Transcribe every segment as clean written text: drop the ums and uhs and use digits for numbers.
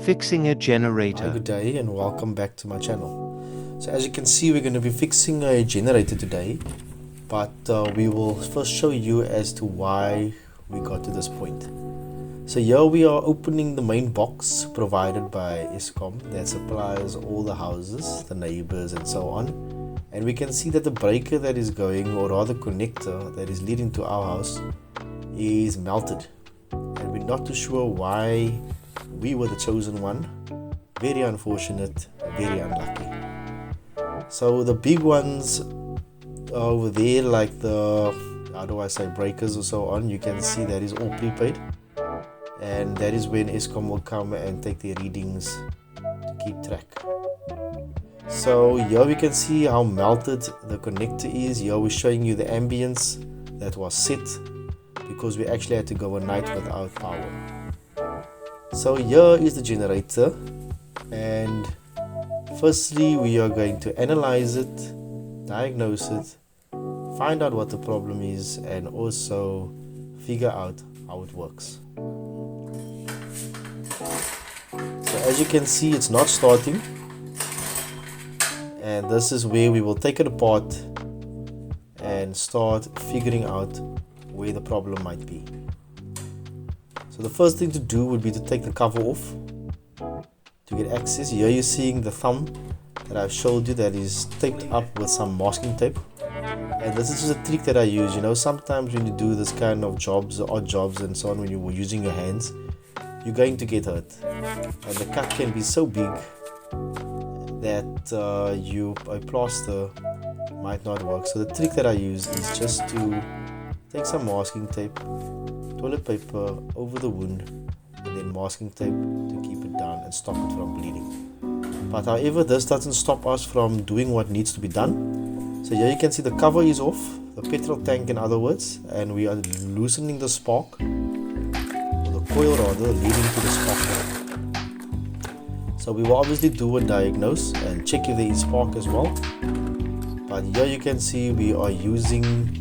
Fixing a Hi, generator. good day and welcome back to my channel. So as you can see, we're going to be fixing a generator today, but we will first show you as to why we got to this point. So here we are opening the main box provided by Eskom that supplies all the houses, the neighbors and so on. And we can see that the breaker that is going, or rather connector that is leading to our house, is melted. And we're not too sure why we were the chosen one. Very unfortunate, very unlucky. So the big ones over there, like the, how do I say, breakers or so on, you can see that is all prepaid. And that is when Eskom will come and take their readings to keep track. So here we can see how melted the connector is. Here we're showing you the ambience that was set because we actually had to go a night without power. So here is the generator, and firstly we are going to analyze it, diagnose it, find out what the problem is, and also figure out how it works. So as you can see, it's not starting, and this is where we will take it apart and start figuring out where the problem might be. So the first thing to do would be to take the cover off to get access. Here you're seeing the thumb that I've showed you that is taped up with some masking tape. And this is just a trick that I use. You know, sometimes when you do this kind of jobs, odd jobs and so on, when you were using your hands, you're going to get hurt. And the cut can be so big that a plaster might not work. So the trick that I use is just to take some masking tape, toilet paper over the wound, and then masking tape to keep it down and stop it from bleeding. But however, this doesn't stop us from doing what needs to be done. So here you can see the cover is off, the petrol tank in other words, and we are loosening the spark, or the coil rather, leading to the spark plug. So we will obviously do a diagnose and check if there is spark as well. But here you can see we are using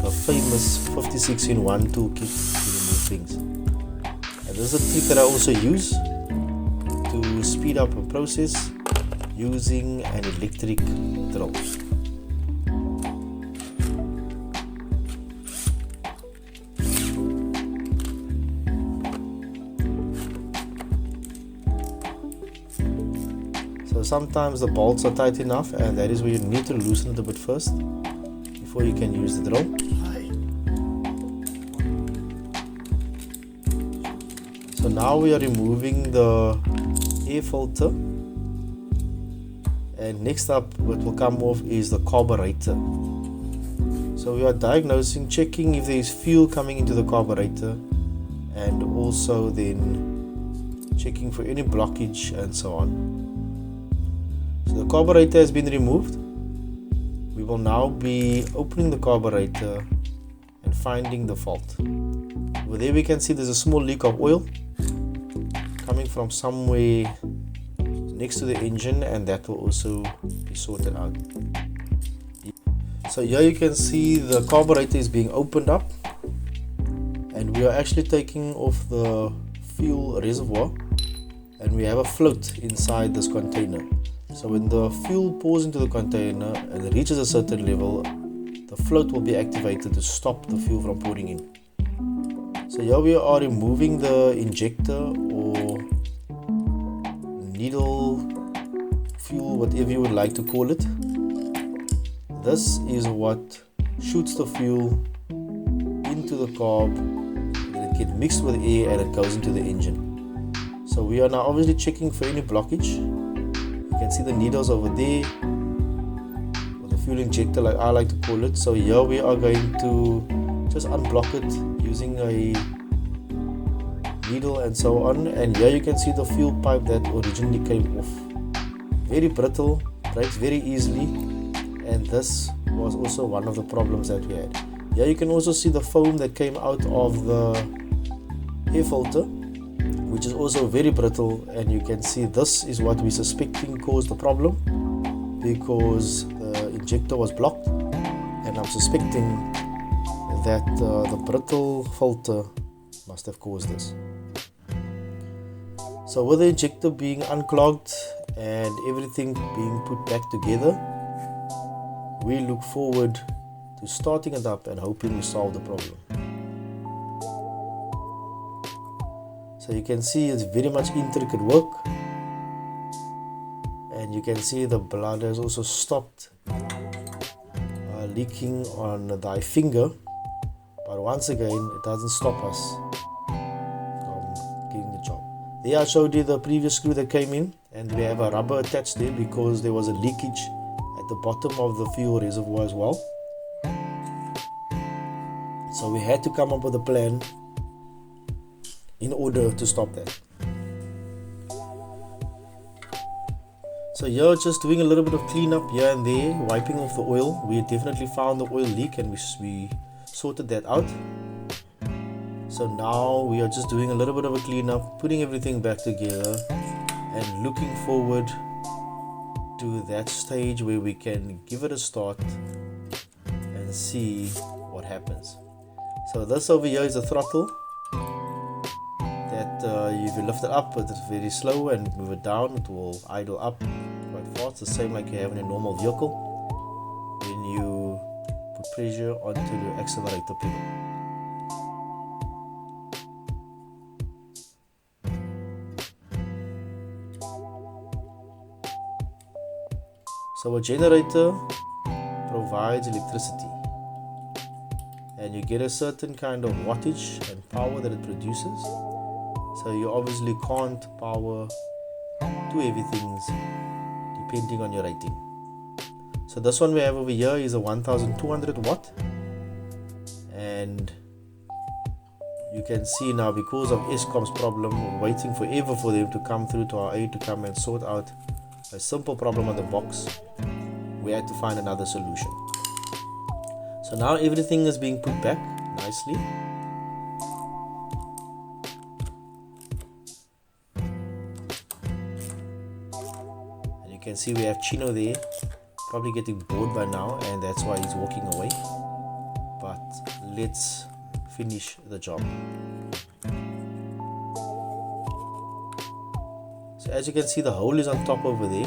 the famous 56-in-1 toolkit to remove things. And this is a trick that I also use to speed up a process using an electric drill. So sometimes the bolts are tight enough, and that is where you need to loosen it a bit first before you can use the drill. So now we are removing the air filter, and next up what will come off is the carburetor. So we are diagnosing, checking if there is fuel coming into the carburetor, and also then checking for any blockage and so on. So the carburetor has been removed. We will now be opening the carburetor and finding the fault. Over there we can see there's a small leak of oil coming from somewhere next to the engine, and that will also be sorted out. So here you can see the carburetor is being opened up, and we are actually taking off the fuel reservoir, and we have a float inside this container. So when the fuel pours into the container and it reaches a certain level, the float will be activated to stop the fuel from pouring in. So here we are removing the injector or needle, fuel, whatever you would like to call it. This is what shoots the fuel into the carb, and it gets mixed with air and it goes into the engine. So we are now obviously checking for any blockage. You can see the needles over there, or the fuel injector like I like to call it. So here we are going to just unblock it using a needle and so on, and here you can see the fuel pipe that originally came off. Very brittle, breaks very easily, and this was also one of the problems that we had. Here you can also see the foam that came out of the air filter, which is also very brittle, and you can see this is what we're suspecting caused the problem, because the injector was blocked, and I'm suspecting that the brittle filter must have caused this. So with the injector being unclogged and everything being put back together, we look forward to starting it up and hoping we solve the problem. So you can see it's very much intricate work, and you can see the blood has also stopped leaking on the finger, but once again it doesn't stop us from getting the job. There I showed you the previous screw that came in, and we have a rubber attached there because there was a leakage at the bottom of the fuel reservoir as well. So we had to come up with a plan in order to stop that. So here just doing a little bit of cleanup here and there, wiping off the oil. We definitely found the oil leak and we sorted that out. So now we are just doing a little bit of a cleanup, putting everything back together and looking forward to that stage where we can give it a start and see what happens. So this over here is a throttle that if you lift it up, it's very slow, and move it down, it will idle up quite fast, the same like you have in a normal vehicle when you put pressure onto the accelerator pedal. So a generator provides electricity, and you get a certain kind of wattage and power that it produces. So you obviously can't power two heavy things depending on your rating. So this one we have over here is a 1200 watt, and you can see now, because of Eskom's problem, waiting forever for them to come through to our aid to come and sort out a simple problem on the box, we had to find another solution. So now everything is being put back nicely. And you can see we have Chino there, probably getting bored by now, and that's why he's walking away. But let's finish the job. So as you can see, the hole is on top over there,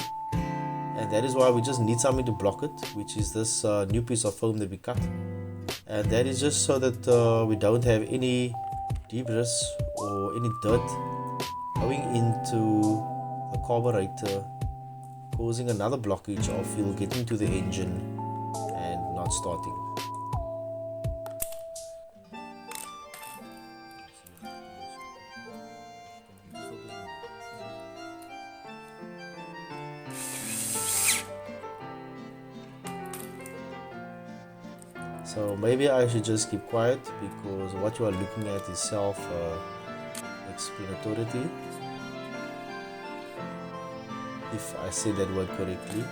and that is why we just need something to block it, which is this new piece of foam that we cut, and that is just so that we don't have any debris or any dirt going into the carburetor, causing another blockage of fuel getting to the engine and not starting. So maybe I should just keep quiet, because what you are looking at is self-explanatory, if I say that word correctly.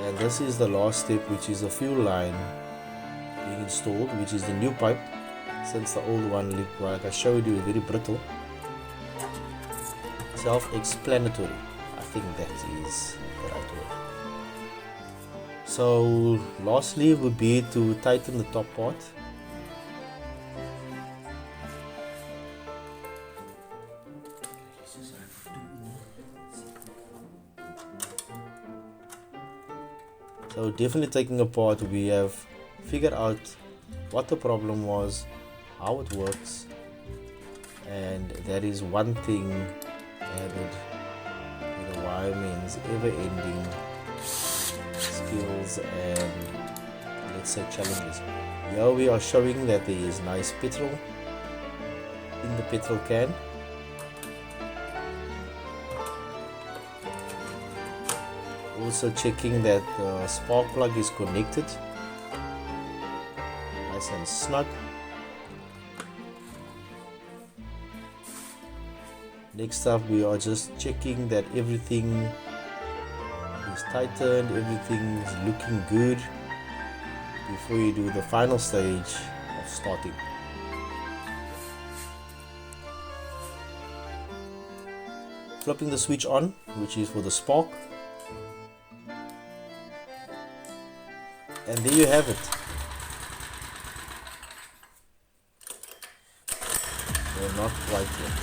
And this is the last step, which is the fuel line being installed, which is the new pipe, since the old one, like I showed you, is very brittle. Self-explanatory, I think that is the right word. So lastly would be to tighten the top part. So definitely taking apart, we have figured out what the problem was, how it works, and that is one thing added to the wireman's ever-ending skills and, let's say, challenges. Here we are showing that there is nice petrol in the petrol can. Also checking that the spark plug is connected nice and snug. Next up, we are just checking that everything is tightened, everything is looking good before you do the final stage of starting. Flipping the switch on, which is for the spark, and there you have it. And not quite yet.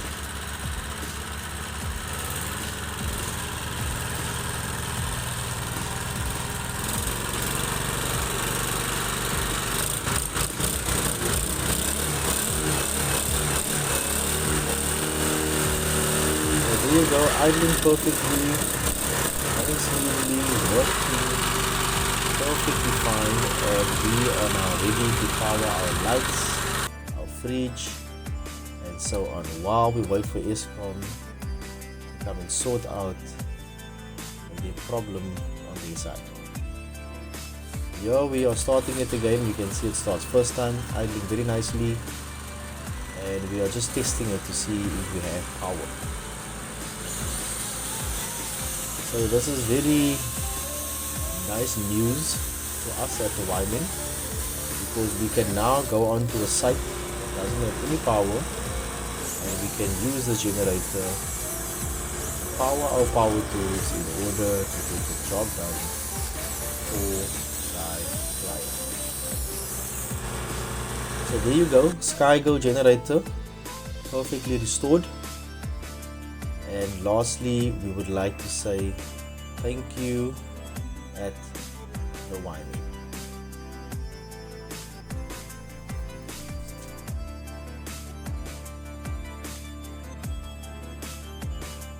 So there you go, idling perfectly, running smoothly, working perfectly fine, and we are now ready to power our lights, our fridge, and so on, while we wait for Eskom to come and sort out the problem on the side. Here we are starting it again. You can see it starts first time, idling very nicely, and we are just testing it to see if we have power. So this is very nice news to us at the Wyman, because we can now go on to a site that doesn't have any power, and we can use the generator to power our power tools in order to get the job done for Sky Flyer. So there you go, SkyGo generator perfectly restored. And lastly, we would like to say thank you at the Wyman.